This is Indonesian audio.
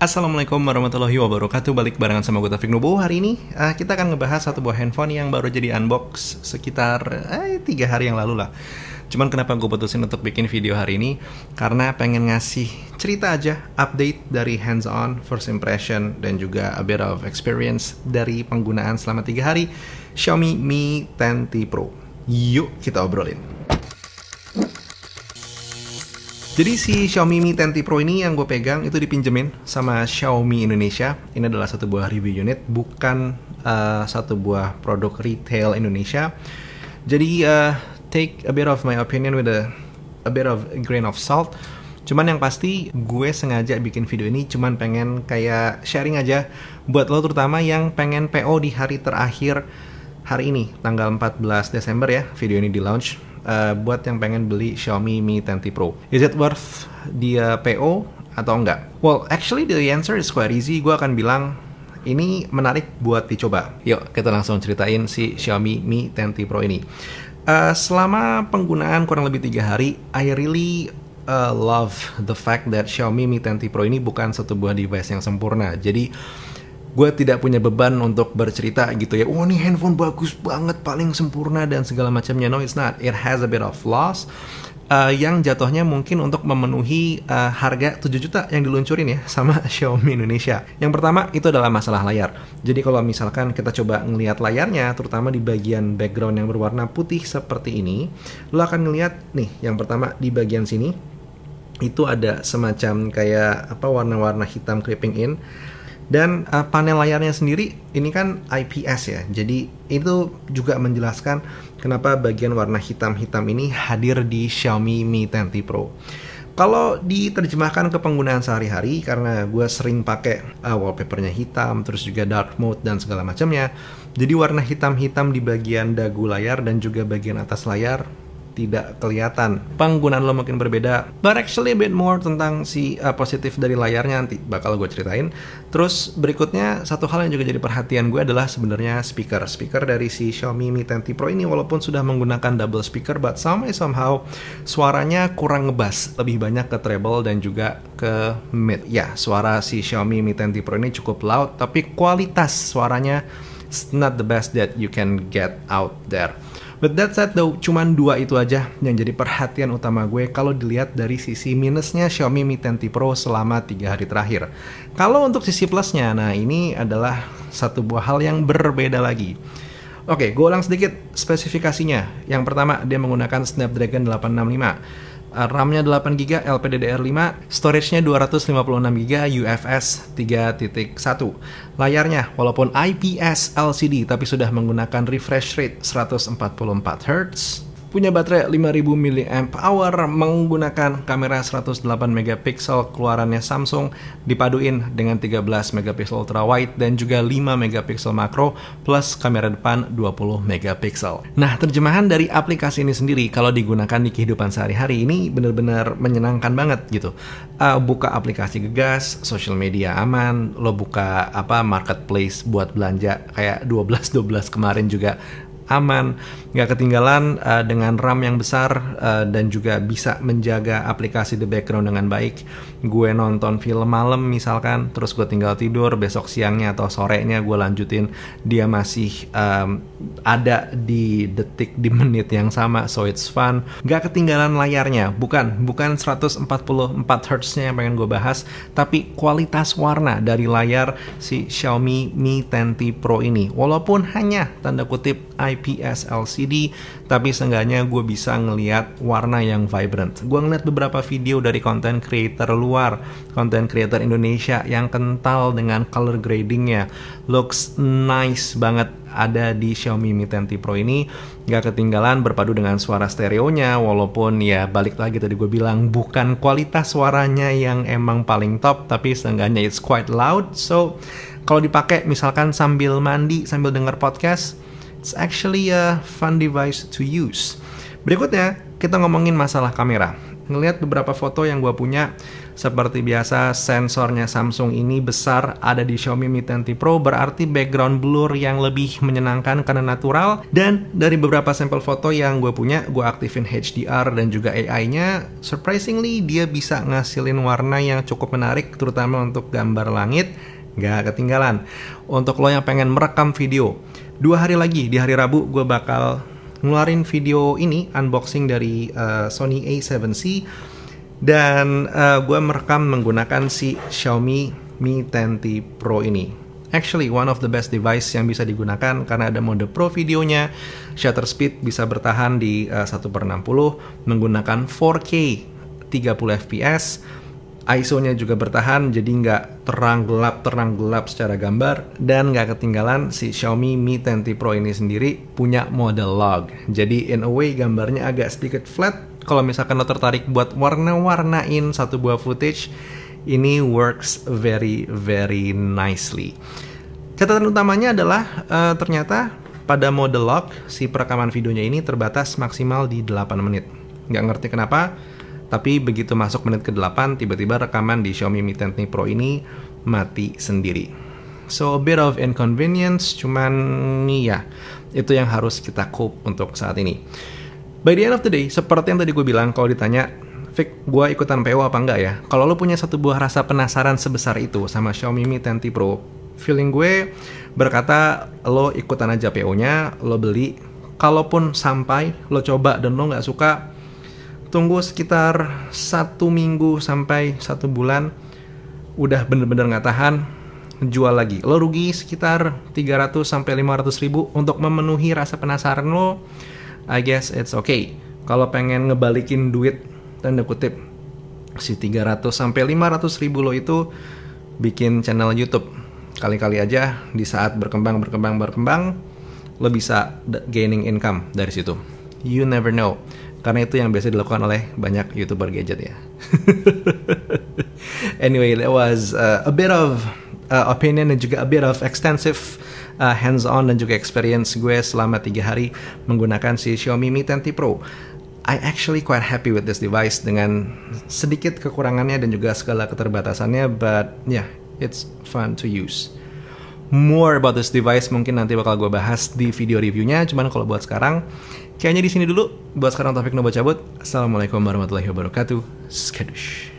Assalamualaikum warahmatullahi wabarakatuh. Balik barengan sama gue Taufik Nubo. Hari ini kita akan ngebahas satu buah handphone yang baru jadi unbox sekitar 3 hari yang lalu lah. Cuman kenapa gue putusin untuk bikin video hari ini, karena pengen ngasih cerita aja, update dari hands on, first impression, dan juga a bit of experience dari penggunaan selama 3 hari Xiaomi Mi 10T Pro. Yuk kita obrolin. Jadi si Xiaomi Mi 10T Pro ini yang gue pegang itu dipinjemin sama Xiaomi Indonesia. Ini adalah satu buah review unit, bukan satu buah produk retail Indonesia. Jadi take a bit of my opinion with a bit of a grain of salt. Cuman yang pasti gue sengaja bikin video ini cuman pengen kayak sharing aja buat lo, terutama yang pengen PO di hari terakhir hari ini, tanggal 14 Desember ya, video ini di launch. Buat yang pengen beli Xiaomi Mi 10T Pro, is it worth dia PO atau enggak? Well, actually the answer is quite easy. Gue akan bilang ini menarik buat dicoba. Yuk kita langsung ceritain si Xiaomi Mi 10T Pro ini. Selama penggunaan kurang lebih 3 hari, I really love the fact that Xiaomi Mi 10T Pro ini bukan satu buah device yang sempurna. Jadi gue tidak punya beban untuk bercerita gitu ya, oh ini handphone bagus banget, paling sempurna dan segala macamnya. No, it's not. It has a bit of flaws yang jatuhnya mungkin untuk memenuhi harga 7 juta yang diluncurin ya sama Xiaomi Indonesia. Yang pertama itu adalah masalah layar. Jadi kalau misalkan kita coba ngelihat layarnya, terutama di bagian background yang berwarna putih seperti ini, lo akan ngelihat nih, yang pertama di bagian sini itu ada semacam kayak warna-warna hitam creeping in. Dan panel layarnya sendiri ini kan IPS ya, jadi itu juga menjelaskan kenapa bagian warna hitam-hitam ini hadir di Xiaomi Mi 10T Pro. Kalau diterjemahkan ke penggunaan sehari-hari, karena gue sering pakai wallpapernya hitam, terus juga dark mode dan segala macamnya, jadi warna hitam-hitam di bagian dagu layar dan juga bagian atas layar tidak kelihatan. Penggunaan lo mungkin berbeda, but actually a bit more tentang si positif dari layarnya nanti bakal gue ceritain. Terus berikutnya, satu hal yang juga jadi perhatian gue adalah sebenarnya speaker dari si Xiaomi Mi 10T Pro ini, walaupun sudah menggunakan double speaker, but somehow suaranya kurang ngebas, lebih banyak ke treble dan juga ke mid. Ya, suara si Xiaomi Mi 10T Pro ini cukup loud, tapi kualitas suaranya not the best that you can get out there. But that said though, cuman 2 itu aja yang jadi perhatian utama gue kalau dilihat dari sisi minusnya Xiaomi Mi 10T Pro selama 3 hari terakhir. Kalau untuk sisi plusnya, nah ini adalah satu buah hal yang berbeda lagi. Oke, gue ulang sedikit spesifikasinya. Yang pertama, dia menggunakan Snapdragon 865. RAM-nya 8GB, LPDDR5, storage-nya 256GB, UFS 3.1. Layarnya, walaupun IPS LCD, tapi sudah menggunakan refresh rate 144Hz. Punya baterai 5000 mAh, menggunakan kamera 108MP keluarannya Samsung, dipaduin dengan 13MP ultra wide dan juga 5MP makro plus kamera depan 20MP. Nah, terjemahan dari aplikasi ini sendiri kalau digunakan di kehidupan sehari-hari ini benar-benar menyenangkan banget gitu. Buka aplikasi gegas, social media aman, lo buka marketplace buat belanja kayak 12 kemarin juga aman, nggak ketinggalan dengan RAM yang besar dan juga bisa menjaga aplikasi di background dengan baik. Gue nonton film malam misalkan, terus gue tinggal tidur, besok siangnya atau sorenya gue lanjutin, dia masih ada di detik, di menit yang sama, so it's fun. Nggak ketinggalan layarnya, bukan 144Hz-nya yang pengen gue bahas, tapi kualitas warna dari layar si Xiaomi Mi 10T Pro ini, walaupun hanya tanda kutip IPS LCD, tapi seenggaknya gue bisa ngelihat warna yang vibrant. Gue ngeliat beberapa video dari content creator luar, content creator Indonesia yang kental dengan color gradingnya, looks nice banget ada di Xiaomi Mi 10T Pro ini. Gak ketinggalan berpadu dengan suara stereonya, walaupun ya balik lagi tadi gue bilang bukan kualitas suaranya yang emang paling top, tapi seenggaknya it's quite loud. So kalau dipakai misalkan sambil mandi, sambil denger podcast, it's actually a fun device to use. Berikutnya, kita ngomongin masalah kamera. ngelihat beberapa foto yang gue punya, seperti biasa sensornya Samsung ini besar ada di Xiaomi Mi 10T Pro, berarti background blur yang lebih menyenangkan karena natural. Dan dari beberapa sampel foto yang gue punya, gue aktifin HDR dan juga AI-nya, surprisingly dia bisa ngasilin warna yang cukup menarik, terutama untuk gambar langit. Gak ketinggalan. Untuk lo yang pengen merekam video, 2 hari lagi di hari Rabu gue bakal ngeluarin video ini, unboxing dari Sony A7C. Dan gue merekam menggunakan si Xiaomi Mi 10T Pro ini. Actually one of the best device yang bisa digunakan karena ada mode Pro videonya, shutter speed bisa bertahan di 1/60, menggunakan 4K 30 fps, ISO-nya juga bertahan, jadi nggak terang gelap secara gambar. Dan nggak ketinggalan, si Xiaomi Mi 10T Pro ini sendiri punya mode log. Jadi in a way gambarnya agak sedikit flat. Kalau misalkan lo tertarik buat warna-warnain satu buah footage, ini works very nicely. Catatan utamanya adalah ternyata pada mode log, si perekaman videonya ini terbatas maksimal di 8 menit. Nggak ngerti kenapa, tapi begitu masuk menit ke-8, tiba-tiba rekaman di Xiaomi Mi 10T Pro ini mati sendiri. So a bit of inconvenience, cuman ya, itu yang harus kita cope untuk saat ini. By the end of the day, seperti yang tadi gue bilang, kalau ditanya, Vic, gue ikutan PO apa enggak ya? Kalau lo punya satu buah rasa penasaran sebesar itu sama Xiaomi Mi 10T Pro, feeling gue berkata lo ikutan aja PO-nya, lo beli. Kalaupun sampai, lo coba dan lo nggak suka, tunggu sekitar 1 minggu sampai 1 bulan, udah bener-bener nggak tahan, jual lagi. Lo rugi sekitar 300 sampai 500 ribu untuk memenuhi rasa penasaran lo. I guess it's okay. Kalau pengen ngebalikin duit, tanda kutip, si 300 sampai 500 ribu lo itu, bikin channel YouTube. Kali-kali aja di saat berkembang, lo bisa gaining income dari situ. You never know. Karena itu yang biasa dilakukan oleh banyak YouTuber gadget ya. Anyway, that was a bit of opinion dan juga a bit of extensive hands-on dan juga experience gue selama 3 hari menggunakan si Xiaomi Mi 10T Pro. I actually quite happy with this device dengan sedikit kekurangannya dan juga segala keterbatasannya, but yeah, it's fun to use. More about this device mungkin nanti bakal gue bahas di video reviewnya. Cuman kalau buat sekarang, kayaknya di sini dulu. Buat sekarang Taufik Nobo cabut. Assalamualaikum warahmatullahi wabarakatuh. Skadush.